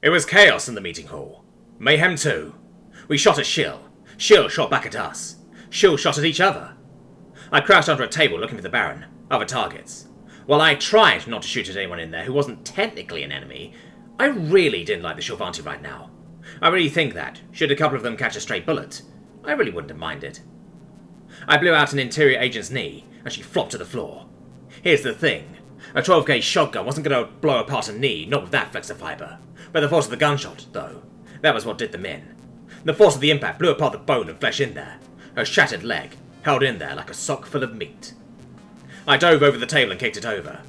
It was chaos in the meeting hall. Mayhem too. We shot at Shill. Shill shot back at us. Shill shot at each other. I crouched under a table looking for the Baron, other targets. While I tried not to shoot at anyone in there who wasn't technically an enemy, I really didn't like the Shilvanti right now. I really think that, should a couple of them catch a stray bullet, I really wouldn't have minded. I blew out an interior agent's knee, and she flopped to the floor. Here's the thing. A 12-gauge shotgun wasn't going to blow apart a knee, not with that flexifiber. But the force of the gunshot, though, that was what did them in. The force of the impact blew apart the bone and flesh in there. Her shattered leg, held in there like a sock full of meat. I dove over the table and kicked it over.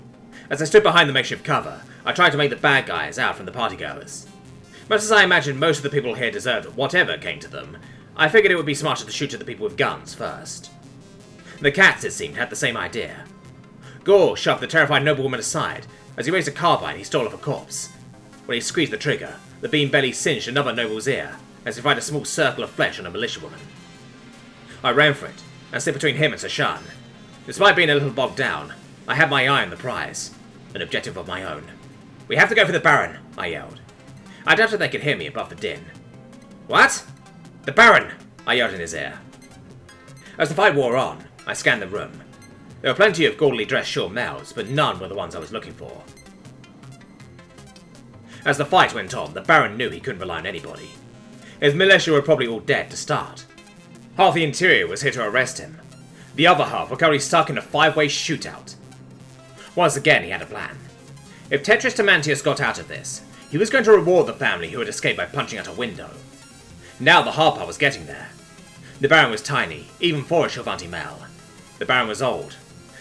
As I stood behind the makeshift cover, I tried to make the bad guys out from the partygoers. Much as I imagined most of the people here deserved whatever came to them, I figured it would be smarter to shoot at the people with guns first. The cats, it seemed, had the same idea. Gore shoved the terrified noblewoman aside. As he raised a carbine, he stole off a corpse. When he squeezed the trigger, the beam belly singed another noble's ear, as he fired a small circle of flesh on a militiawoman. I ran for it, and slipped between him and Sashan. Despite being a little bogged down, I had my eye on the prize, an objective of my own. "We have to go for the Baron," I yelled. I doubted they could hear me above the din. "What?" "The Baron!" I yelled in his ear. As the fight wore on, I scanned the room. There were plenty of gaudily dressed short males, but none were the ones I was looking for. As the fight went on, the Baron knew he couldn't rely on anybody. His militia were probably all dead to start. Half the interior was here to arrest him. The other half were currently stuck in a 5-way shootout. Once again, he had a plan. If Tetris Tamantius got out of this, he was going to reward the family who had escaped by punching out a window. Now the hard part was getting there. The Baron was tiny, even for a Shilvanti male. The Baron was old.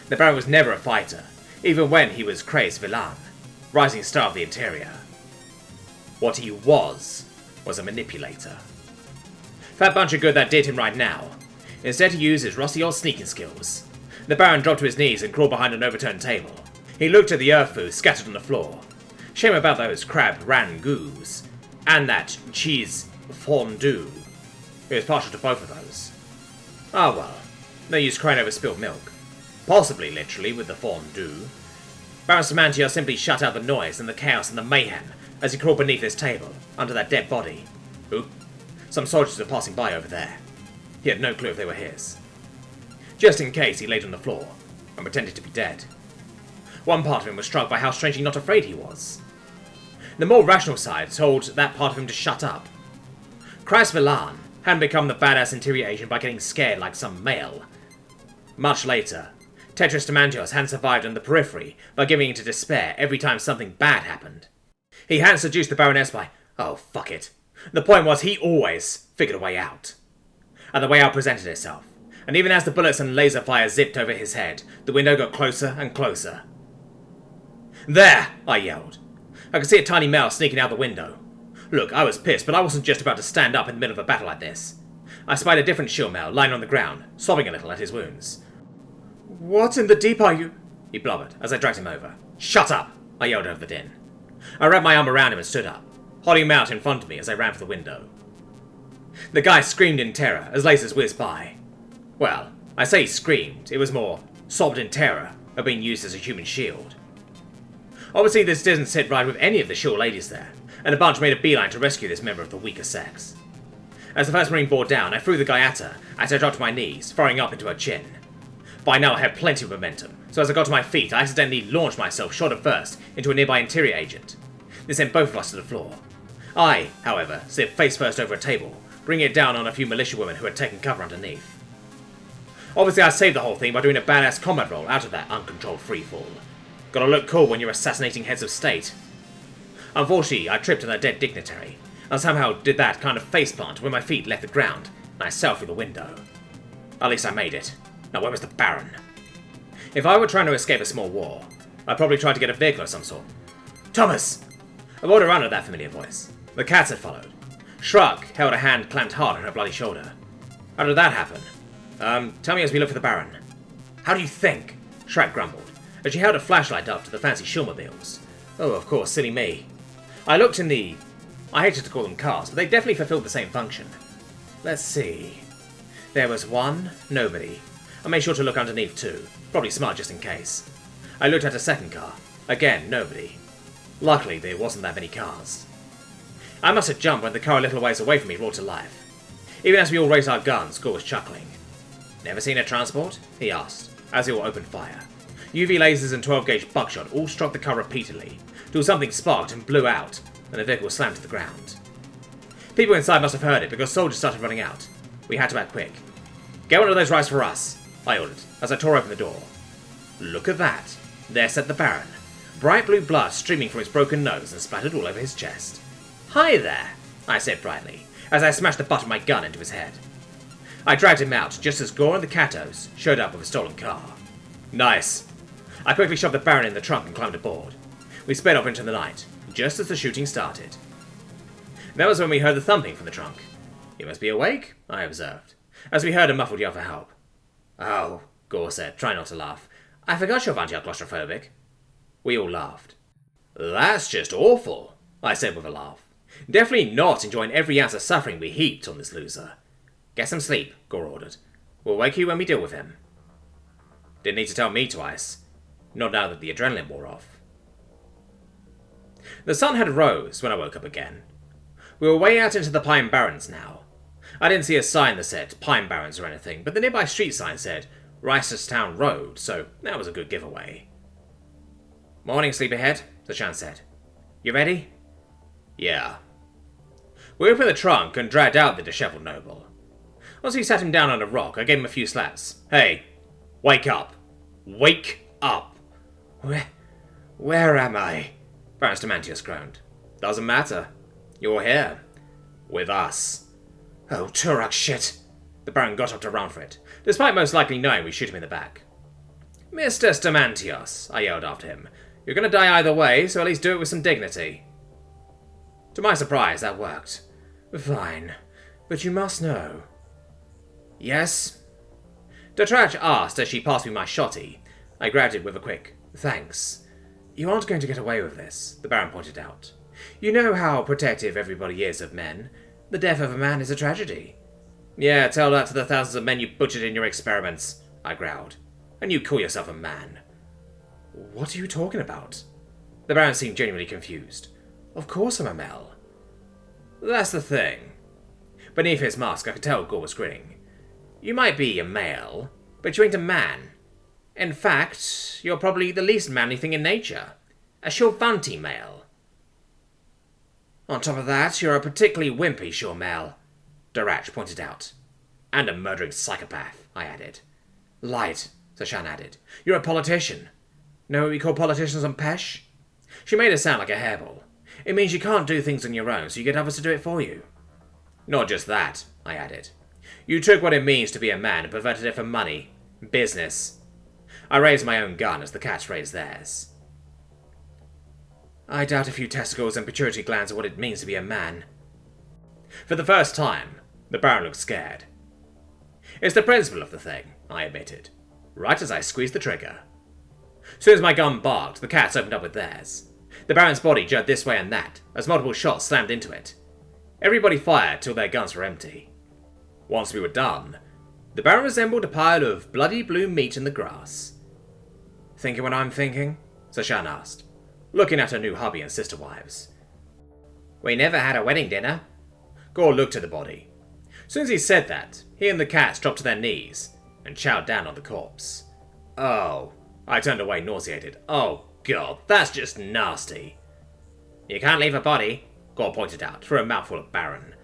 The Baron was never a fighter, even when he was crazed villain, rising star of the interior. What he was a manipulator. Fat bunch of good that did him right now. Instead he used his rusty old sneaking skills. The Baron dropped to his knees and crawled behind an overturned table. He looked at the earth food scattered on the floor. Shame about those crab rangoons. And that cheese fondue. He was partial to both of those. Ah well, no use crying over spilled milk. Possibly literally with the fondue. Baron Samantios simply shut out the noise and the chaos and the mayhem as he crawled beneath his table, under that dead body. Oop. Some soldiers were passing by over there. He had no clue if they were his. Just in case, he laid on the floor and pretended to be dead. One part of him was struck by how strangely not afraid he was. The more rational side told that part of him to shut up. Christ Villan hadn't become the badass interior agent by getting scared like some male. Much later, Tetris Tamantios hadn't survived on the periphery by giving into despair every time something bad happened. He hadn't seduced the Baroness by, oh fuck it. The point was he always figured a way out. And the way out presented itself. And even as the bullets and laser fire zipped over his head, the window got closer and closer. "There!" I yelled. I could see a tiny male sneaking out the window. Look, I was pissed, but I wasn't just about to stand up in the middle of a battle like this. I spied a different shield male lying on the ground, sobbing a little at his wounds. "What in the deep are you?" he blubbered as I dragged him over. "Shut up!" I yelled over the din. I wrapped my arm around him and stood up, holding him out in front of me as I ran for the window. The guy screamed in terror as lasers whizzed by. Well, I say screamed, it was more sobbed in terror of being used as a human shield. Obviously this didn't sit right with any of the shield ladies there, and a bunch made a beeline to rescue this member of the weaker sex. As the first Marine bore down, I threw the guy at her as I dropped to my knees, firing up into her chin. By now I had plenty of momentum, so as I got to my feet I accidentally launched myself shoulder first into a nearby interior agent. This sent both of us to the floor. I, however, slipped face first over a table, bringing it down on a few militiawomen who had taken cover underneath. Obviously I saved the whole thing by doing a badass combat roll out of that uncontrolled freefall. Gotta look cool when you're assassinating heads of state. Unfortunately, I tripped on a dead dignitary, and somehow did that kind of faceplant when my feet left the ground, and I sailed through the window. At least I made it. Now where was the Baron? If I were trying to escape a small war, I'd probably try to get a vehicle of some sort. "Thomas!" I rolled around at that familiar voice. The cats had followed. Shrug held a hand clamped hard on her bloody shoulder. How did that happen? Tell me as we look for the Baron. How do you think? Shrek grumbled, as she held a flashlight up to the fancy showmobiles. Oh, of course, silly me. I looked in the... I hated to call them cars, but they definitely fulfilled the same function. Let's see... There was one, nobody. I made sure to look underneath too. Probably smart just in case. I looked at a second car. Again, nobody. Luckily, there wasn't that many cars. I must have jumped when the car a little ways away from me roared to life. Even as we all raised our guns, Gore was chuckling. Never seen a transport? He asked, as he all opened fire. UV lasers and 12-gauge buckshot all struck the car repeatedly, till something sparked and blew out, and the vehicle slammed to the ground. People inside must have heard it because soldiers started running out. We had to act quick. Get one of those rifles for us, I ordered, as I tore open the door. Look at that. There sat the Baron, bright blue blood streaming from his broken nose and splattered all over his chest. Hi there, I said brightly, as I smashed the butt of my gun into his head. I dragged him out just as Gore and the Catos showed up with a stolen car. Nice. I quickly shoved the Baron in the trunk and climbed aboard. We sped off into the night, just as the shooting started. That was when we heard the thumping from the trunk. You must be awake, I observed, as we heard a muffled yell for help. Oh, Gore said, trying not to laugh. I forgot you're claustrophobic. We all laughed. That's just awful, I said with a laugh. Definitely not enjoying every ounce of suffering we heaped on this loser. Get some sleep, Gore ordered. We'll wake you when we deal with him. Didn't need to tell me twice. Not now that the adrenaline wore off. The sun had rose when I woke up again. We were way out into the Pine Barrens now. I didn't see a sign that said Pine Barrens or anything, but the nearby street sign said Reisterstown Road, so that was a good giveaway. Morning, sleepyhead, Tshirt said. You ready? Yeah. We opened the trunk and dragged out the disheveled noble. Once we sat him down on a rock, I gave him a few slaps. Hey, wake up. Wake up. Where am I? Barrister groaned. Doesn't matter. You're here. With us. Oh, Prajschet. The Baron got up to run for it, despite most likely knowing we'd shoot him in the back. Mr. Stamantios, I yelled after him. You're going to die either way, so at least do it with some dignity. To my surprise, that worked. Fine. But you must know. Yes? Dotrach asked as she passed me my shotty. I grabbed it with a quick, thanks. You aren't going to get away with this, the Baron pointed out. You know how protective everybody is of men. The death of a man is a tragedy. Yeah, tell that to the thousands of men you butchered in your experiments, I growled. And you call yourself a man. What are you talking about? The Baron seemed genuinely confused. Of course I'm a male. That's the thing. Beneath his mask, I could tell Gore was grinning. You might be a male, but you ain't a man. In fact, you're probably the least manly thing in nature. A Shilvanti male. On top of that, you're a particularly wimpy sure male, Darach pointed out. And a murdering psychopath, I added. Light, Tshirt added. You're a politician. Know what we call politicians on Pesh? She made it sound like a hairball. It means you can't do things on your own, so you get others to do it for you. Not just that, I added. You took what it means to be a man and perverted it for money. Business. I raised my own gun as the cats raised theirs. I doubt a few testicles and pituitary glands are what it means to be a man. For the first time, the Baron looked scared. It's the principle of the thing, I admitted, right as I squeezed the trigger. Soon as my gun barked, the cats opened up with theirs. The Baron's body jerked this way and that, as multiple shots slammed into it. Everybody fired till their guns were empty. Once we were done, the Baron resembled a pile of bloody blue meat in the grass. Thinking what I'm thinking? Tshirt asked, looking at her new hubby and sister wives. We never had a wedding dinner. Gore looked at the body. As soon as he said that, he and the cats dropped to their knees and chowed down on the corpse. Oh, I turned away nauseated. Oh god, that's just nasty. You can't leave a body, Gore pointed out through a mouthful of Baron.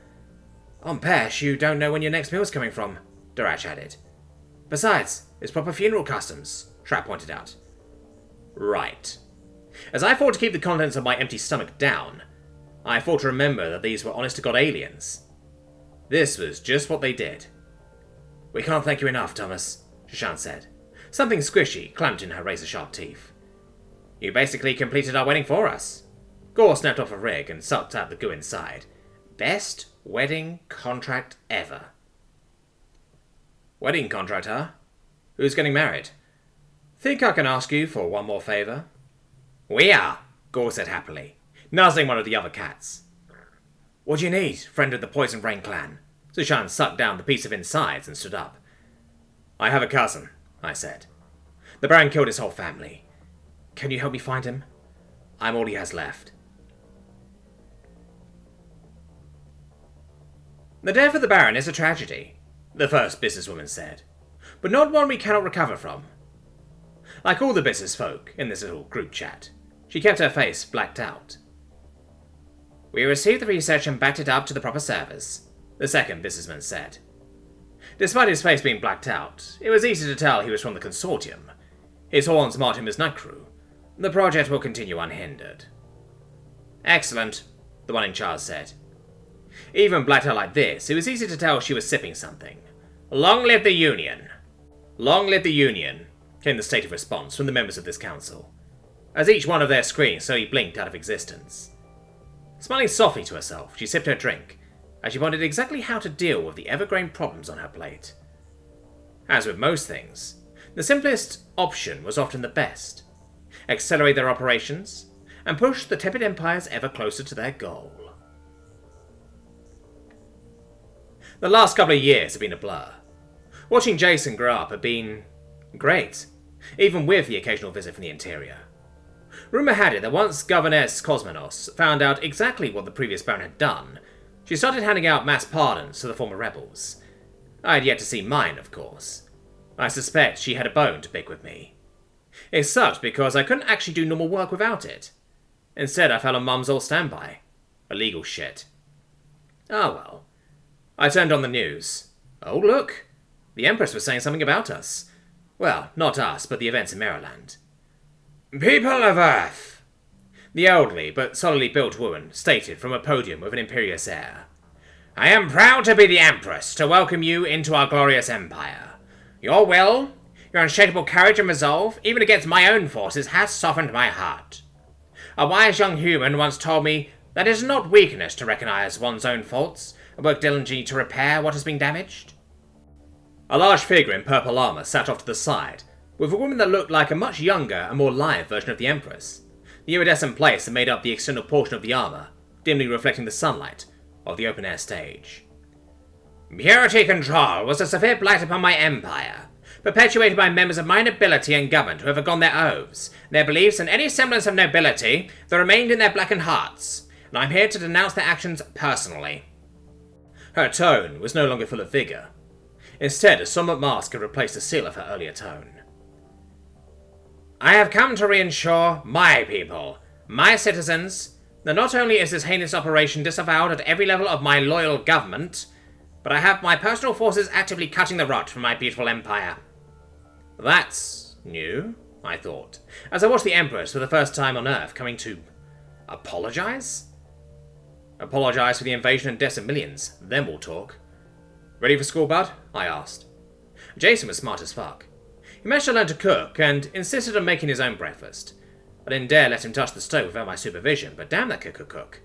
On Pesh, you don't know when your next meal's coming from, Darach added. Besides, it's proper funeral customs, Trapp pointed out. Right. As I fought to keep the contents of my empty stomach down, I fought to remember that these were honest-to-God aliens. This was just what they did. We can't thank you enough, Thomas, Tshirt said. Something squishy clamped in her razor-sharp teeth. You basically completed our wedding for us. Gore snapped off a rig and sucked out the goo inside. Best wedding contract ever. Wedding contract, huh? Who's getting married? Think I can ask you for one more favour? We are, Gore said happily, nuzzling one of the other cats. What do you need, friend of the Poison Rain clan? Tshirt sucked down the piece of insides and stood up. I have a cousin, I said. The Baron killed his whole family. Can you help me find him? I'm all he has left. The death of the Baron is a tragedy, the first businesswoman said, but not one we cannot recover from. Like all the business folk in this little group chat, she kept her face blacked out. We received the research and backed it up to the proper servers, the second businessman said. Despite his face being blacked out, it was easy to tell he was from the consortium. His horns marked him as night crew. The project will continue unhindered. Excellent, the one in charge said. Even blacked out like this, it was easy to tell she was sipping something. Long live the Union! Long live the Union, came the stated response from the members of this council, as each one of their screens slowly blinked out of existence. Smiling softly to herself, she sipped her drink, as she wondered exactly how to deal with the ever-growing problems on her plate. As with most things, the simplest option was often the best. Accelerate their operations, and push the tepid empires ever closer to their goal. The last couple of years have been a blur. Watching Jason grow up had been great, even with the occasional visit from the interior. Rumour had it that once Governess Cosmonos found out exactly what the previous Baron had done, she started handing out mass pardons to the former rebels. I had yet to see mine, of course. I suspect she had a bone to pick with me. It sucked because I couldn't actually do normal work without it. Instead, I fell on Mum's old standby. Illegal shit. Ah well. I turned on the news. Oh look! The Empress was saying something about us. Well, not us, but the events in Maryland. People of Earth! The elderly but solidly built woman stated from a podium with an imperious air. I am proud to be the Empress, to welcome you into our glorious empire. Your will, your unshakable courage and resolve, even against my own forces, has softened my heart. A wise young human once told me that it is not weakness to recognize one's own faults, and work diligently to repair what has been damaged. A large figure in purple armour sat off to the side, with a woman that looked like a much younger and more live version of the Empress. The iridescent plates that made up the external portion of the armour, dimly reflecting the sunlight of the open-air stage. Purity control was a severe blight upon my empire, perpetuated by members of my nobility and government who have forgone their oaths, their beliefs, and any semblance of nobility that remained in their blackened hearts, and I am here to denounce their actions personally. Her tone was no longer full of vigour. Instead, a sombre mask had replaced the seal of her earlier tone. I have come to reinsure my people, my citizens, that not only is this heinous operation disavowed at every level of my loyal government, but I have my personal forces actively cutting the rot from my beautiful empire. That's new, I thought, as I watched the Empress for the first time on Earth coming to apologise? Apologise for the invasion and deaths of millions, then we'll talk. Ready for school, bud? I asked. Jason was smart as fuck. He managed to learn to cook, and insisted on making his own breakfast. I didn't dare let him touch the stove without my supervision, but damn that kid could cook.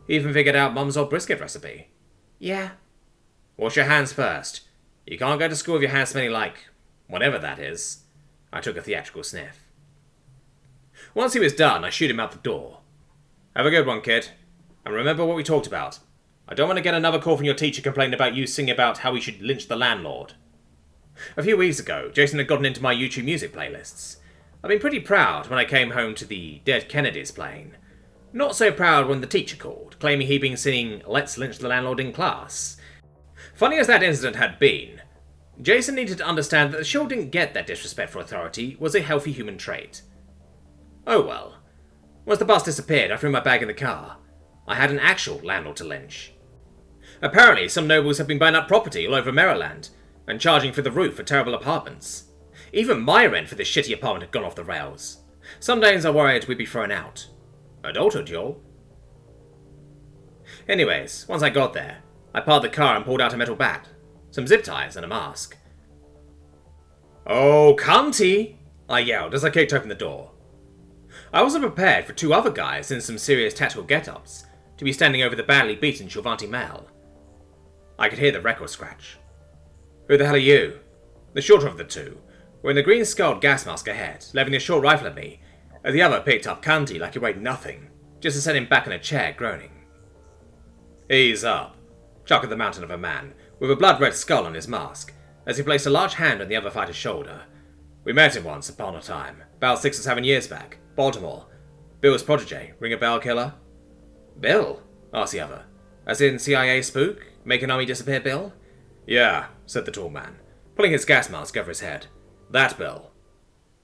He even figured out Mum's old brisket recipe. Yeah. Wash your hands first. You can't go to school with your hands smelling like whatever that is. I took a theatrical sniff. Once he was done, I shooed him out the door. Have a good one, kid. And remember what we talked about. I don't want to get another call from your teacher complaining about you singing about how we should lynch the landlord. A few weeks ago, Jason had gotten into my YouTube music playlists. I've been pretty proud when I came home to the Dead Kennedys playing. Not so proud when the teacher called, claiming he'd been singing Let's Lynch the Landlord in class. Funny as that incident had been, Jason needed to understand that the show didn't get that disrespect for authority was a healthy human trait. Oh well. Once the bus disappeared, I threw my bag in the car. I had an actual landlord to lynch. Apparently, some nobles have been buying up property all over Maryland, and charging through the roof for terrible apartments. Even my rent for this shitty apartment had gone off the rails. Some days I worried we'd be thrown out. Adulthood, y'all. Anyways, once I got there, I parked the car and pulled out a metal bat, some zip ties, and a mask. Oh, cunty! I yelled as I kicked open the door. I wasn't prepared for two other guys in some serious tactical get-ups to be standing over the badly beaten Chauvanti male. I could hear the record scratch. Who the hell are you? The shorter of the two, wearing the green-skulled gas mask ahead, leveling a short rifle at me, and the other picked up Cunty like he weighed nothing, just to set him back in a chair, groaning. Ease up, chuckled the mountain of a man, with a blood-red skull on his mask, as he placed a large hand on the other fighter's shoulder. We met him once upon a time, about 6 or 7 years back, Baltimore. Bill's protege, ring a bell, killer? Bill? Asked the other. As in CIA spook? Make an army disappear, Bill? Yeah, said the tall man, pulling his gas mask over his head. That Bill.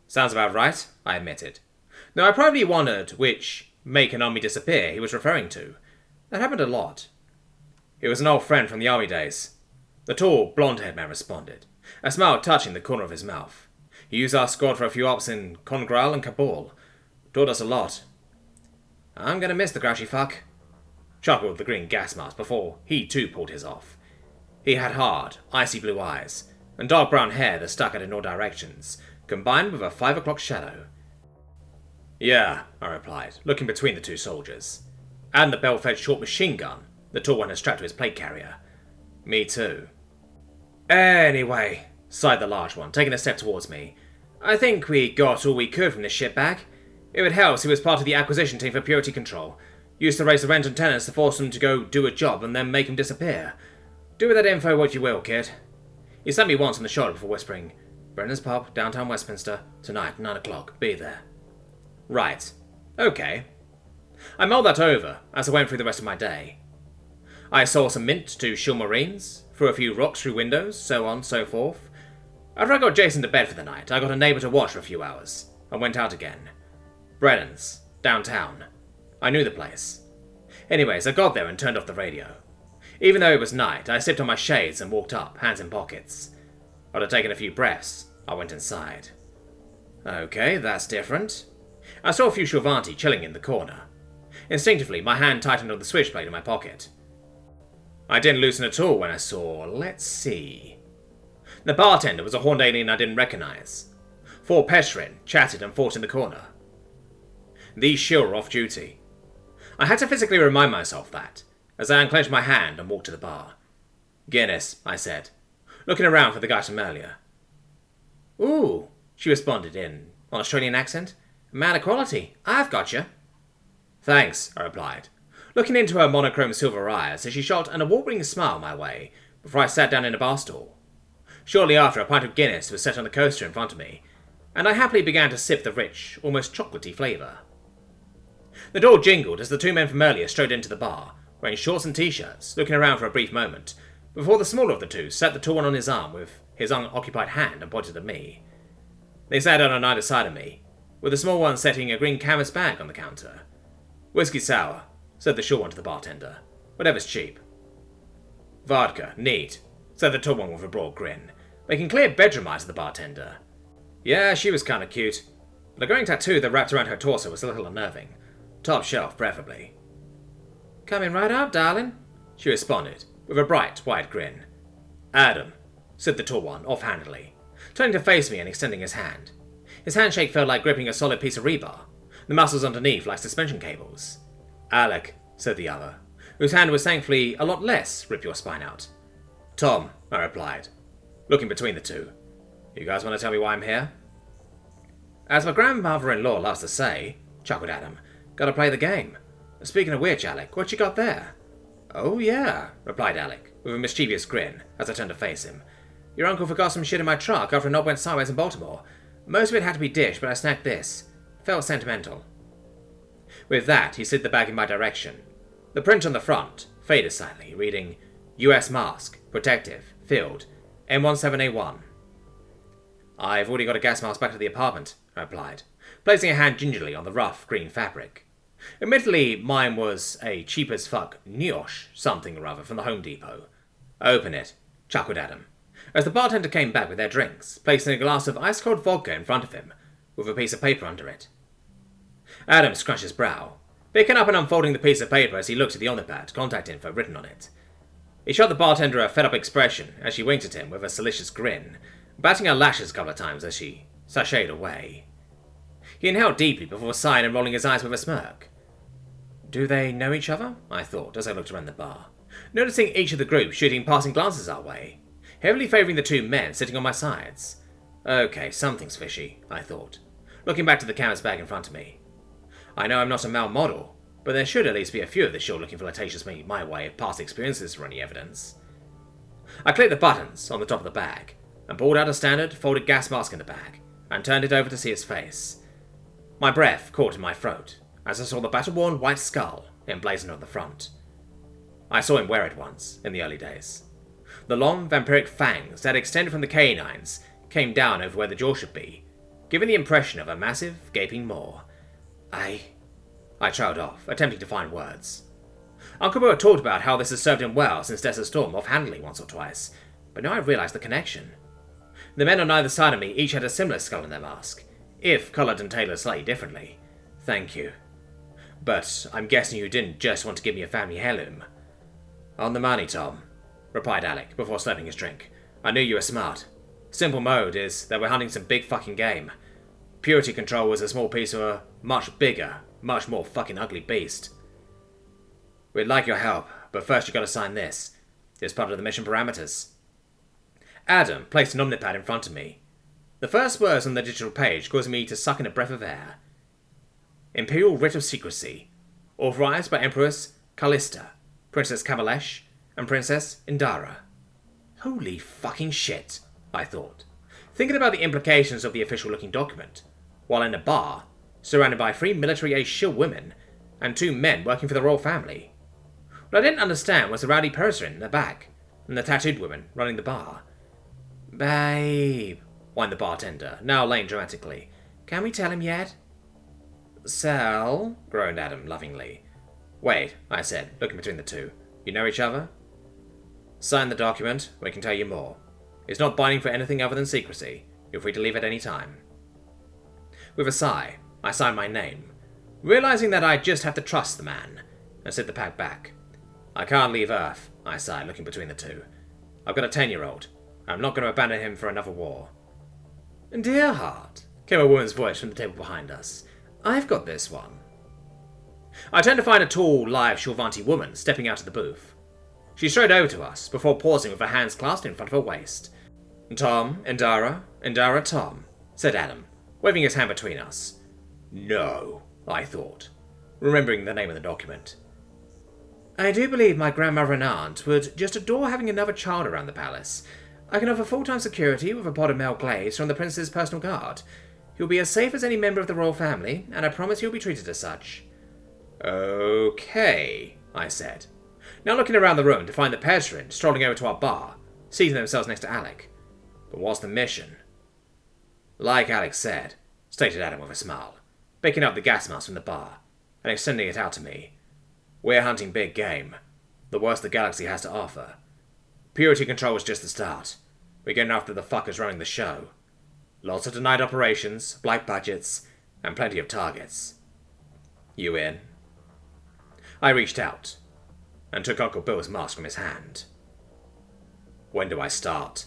Sounds about right, I admitted. Now I privately wondered which make an army disappear he was referring to. That happened a lot. He was an old friend from the army days. The tall, blonde-haired man responded, a smile touching the corner of his mouth. He used our squad for a few ops in Kongral and Kabul. Taught us a lot. I'm gonna miss the grouchy fuck, chuckled the green gas mask before he too pulled his off. He had hard, icy blue eyes, and dark brown hair that stuck out in all directions, combined with a 5 o'clock shadow. Yeah, I replied, looking between the two soldiers. And the belt-fed short machine gun the tall one had strapped to his plate carrier. Me too. Anyway, sighed the large one, taking a step towards me. I think we got all we could from this shitbag. If it helps, he was part of the acquisition team for purity control. Used to raise the rent on tenants to force them to go do a job and then make him disappear. Do with that info what you will, kid. He slapped me once on the shoulder before whispering, Brendan's Pub, downtown Westminster, tonight, 9 o'clock. Be there. Right. Okay. I mulled that over as I went through the rest of my day. I saw some mint to shill marines, threw a few rocks through windows, so on, so forth. After I got Jason to bed for the night, I got a neighbour to watch for a few hours. I went out again. Brennan's, downtown. I knew the place. Anyways, I got there and turned off the radio. Even though it was night, I slipped on my shades and walked up, hands in pockets. After taking a few breaths, I went inside. Okay, that's different. I saw a few Shilvanti chilling in the corner. Instinctively, my hand tightened on the switchblade in my pocket. I didn't loosen at all when I saw, let's see. The bartender was a horned alien I didn't recognize. 4 Peshrin chatted and fought in the corner. These Shil were off duty. I had to physically remind myself that, as I unclenched my hand and walked to the bar. Guinness, I said, looking around for the guy from earlier. Ooh, she responded in an Australian accent. Man of quality, I've got you. Thanks, I replied, looking into her monochrome silver eyes as she shot an award-winning smile my way before I sat down in a bar stool. Shortly after, a pint of Guinness was set on the coaster in front of me, and I happily began to sip the rich, almost chocolatey flavour. The door jingled as the 2 men from earlier strode into the bar, wearing shorts and t-shirts, looking around for a brief moment, before the smaller of the two sat the tall one on his arm with his unoccupied hand and pointed at me. They sat down on either side of me, with the small one setting a green canvas bag on the counter. Whiskey sour, said the short one to the bartender. Whatever's cheap. Vodka, neat, said the tall one with a broad grin, making clear bedroom eyes at the bartender. Yeah, she was kinda cute. The glowing tattoo that wrapped around her torso was a little unnerving. Top shelf, preferably. Coming right up, darling, she responded, with a bright, wide grin. Adam, said the tall one, offhandedly, turning to face me and extending his hand. His handshake felt like gripping a solid piece of rebar, the muscles underneath like suspension cables. Alec, said the other, whose hand was thankfully a lot less rip your spine out. Tom, I replied, looking between the two. You guys want to tell me why I'm here? As my grandmother-in-law loves to say, chuckled Adam, gotta play the game. Speaking of which, Alec, what you got there? Oh yeah, replied Alec, with a mischievous grin, as I turned to face him. Your uncle forgot some shit in my truck after a knob went sideways in Baltimore. Most of it had to be dished, but I snagged this. Felt sentimental. With that, he slid the bag in my direction. The print on the front faded slightly, reading, US Mask, Protective, Filled, M17A1. I've already got a gas mask back to the apartment, I replied, placing a hand gingerly on the rough green fabric. Admittedly, mine was a cheap-as-fuck Niosh something or other from the Home Depot. Open it, chuckled Adam, as the bartender came back with their drinks, placing a glass of ice-cold vodka in front of him, with a piece of paper under it. Adam scrunched his brow, picking up and unfolding the piece of paper as he looked at the omnipad, contact info written on it. He shot the bartender a fed-up expression as she winked at him with a salacious grin, batting her lashes a couple of times as she sashayed away. He inhaled deeply before sighing and rolling his eyes with a smirk. Do they know each other? I thought as I looked around the bar, noticing each of the group shooting passing glances our way, heavily favouring the 2 men sitting on my sides. Okay, something's fishy, I thought, looking back to the canvas bag in front of me. I know I'm not a male model, but there should at least be a few of the show looking flirtatious me my way if past experiences were any evidence. I clicked the buttons on the top of the bag, and pulled out a standard folded gas mask in the bag, and turned it over to see his face. My breath caught in my throat, as I saw the battle-worn white skull emblazoned on the front. I saw him wear it once, in the early days. The long, vampiric fangs that extended from the canines came down over where the jaw should be, giving the impression of a massive, gaping maw. I trailed off, attempting to find words. Uncle Bo had talked about how this had served him well since Desert Storm off-handedly once or twice, but now I realized the connection. The men on either side of me each had a similar skull in their mask, if coloured and tailored slightly differently. Thank you. But I'm guessing you didn't just want to give me a family heirloom. On the money, Tom, replied Alec before slurping his drink. I knew you were smart. Simple mode is that we're hunting some big fucking game. Purity control was a small piece of a much bigger, much more fucking ugly beast. We'd like your help, but first you gotta sign this. It's part of the mission parameters. Adam placed an omnipad in front of me. The first words on the digital page caused me to suck in a breath of air. Imperial Writ of Secrecy, authorized by Empress Callista, Princess Kamalesh, and Princess Indara. Holy fucking shit, I thought, thinking about the implications of the official-looking document, while in a bar, surrounded by 3 military-aged shill women and 2 men working for the royal family. What I didn't understand was the rowdy person in the back, and the tattooed woman running the bar. Babe, whined the bartender, now laying dramatically. Can we tell him yet? Sal, groaned Adam lovingly. Wait, I said, looking between the two. You know each other? Sign the document, we can tell you more. It's not binding for anything other than secrecy. You're free to leave at any time. With a sigh, I signed my name, realizing that I just have to trust the man, and slid the pack back. I can't leave Earth, I sighed, looking between the two. I've got a 10-year-old. I'm not going to abandon him for another war. Dear heart, came a woman's voice from the table behind us. I've got this one. I turned to find a tall, lithe Shulvanti woman stepping out of the booth. She strode over to us, before pausing with her hands clasped in front of her waist. Tom, Indara, Tom, said Adam, waving his hand between us. No, I thought, remembering the name of the document. I do believe my grandmother and aunt would just adore having another child around the palace. I can offer full-time security with a pot of male glaze from the prince's personal guard. He'll be as safe as any member of the royal family, and I promise he'll be treated as such. Okay, I said, now looking around the room to find the Pezrin strolling over to our bar, seating themselves next to Alec. But what's the mission? Like Alec said, stated Adam with a smile, picking up the gas mask from the bar and extending it out to me. We're hunting big game, the worst the galaxy has to offer. Purity control is just the start. We're getting after the fuckers running the show. Lots of denied operations, blight budgets, and plenty of targets. You in? I reached out and took Uncle Bill's mask from his hand. When do I start?